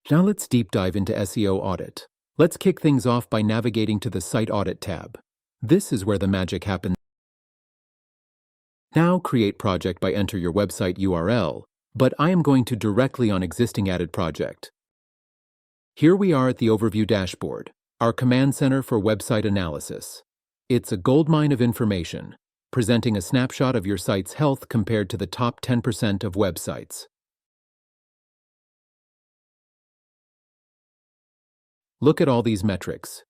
Now let's deep dive into SEO audit. Let's kick things off by navigating to the Site Audit tab. This is where the magic happens. Now create project by enter your website URL, but I am going to directly on existing added project. Here we are at the overview dashboard, our command center for website analysis. It's a goldmine of information, presenting a snapshot of your site's health compared to the top 10% of websites. Look at all these metrics: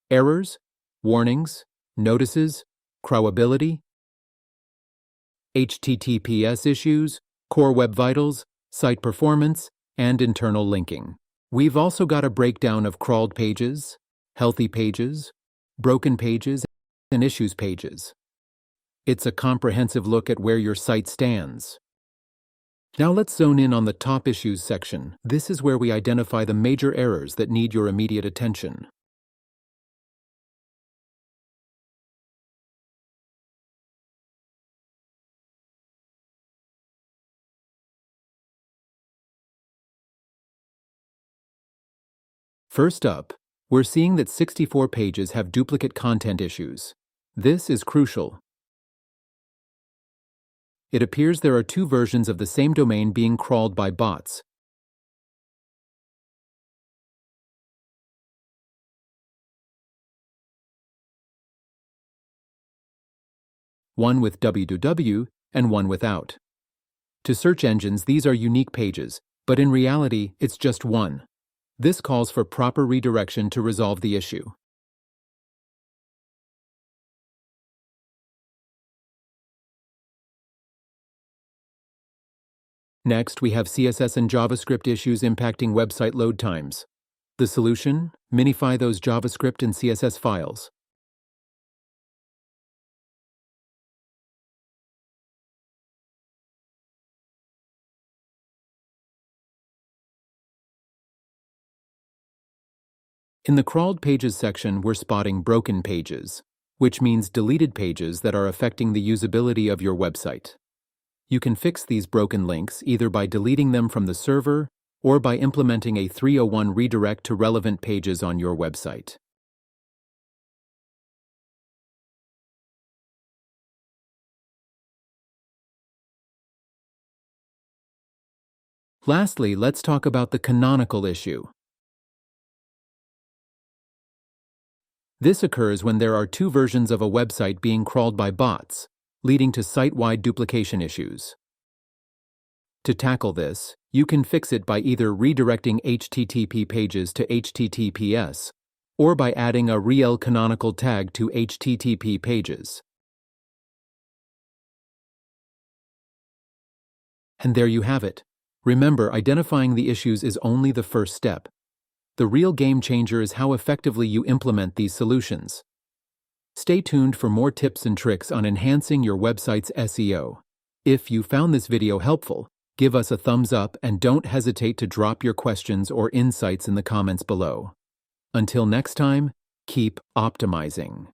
errors, warnings, notices, crawlability, HTTPS issues, core web vitals, site performance, and internal linking. We've also got a breakdown of crawled pages, healthy pages, broken pages, and issues pages. It's a comprehensive look at where your site stands. Now let's zone in on the top issues section. This is where we identify the major errors that need your immediate attention. First up, we're seeing that 64 pages have duplicate content issues. This is crucial. It appears there are two versions of the same domain being crawled by bots. One with www and one without. To search engines, these are unique pages, but in reality, it's just one. This calls for proper redirection to resolve the issue. Next, we have CSS and JavaScript issues impacting website load times. The solution? Minify those JavaScript and CSS files. In the crawled pages section, we're spotting broken pages, which means deleted pages that are affecting the usability of your website. You can fix these broken links either by deleting them from the server or by implementing a 301 redirect to relevant pages on your website. Lastly, let's talk about the canonical issue. This occurs when there are two versions of a website being crawled by bots, leading to site-wide duplication issues. To tackle this, you can fix it by either redirecting HTTP pages to HTTPS or by adding a rel canonical tag to HTTP pages. And there you have it. Remember, identifying the issues is only the first step. The real game changer is how effectively you implement these solutions. Stay tuned for more tips and tricks on enhancing your website's SEO. If you found this video helpful, give us a thumbs up and don't hesitate to drop your questions or insights in the comments below. Until next time, keep optimizing.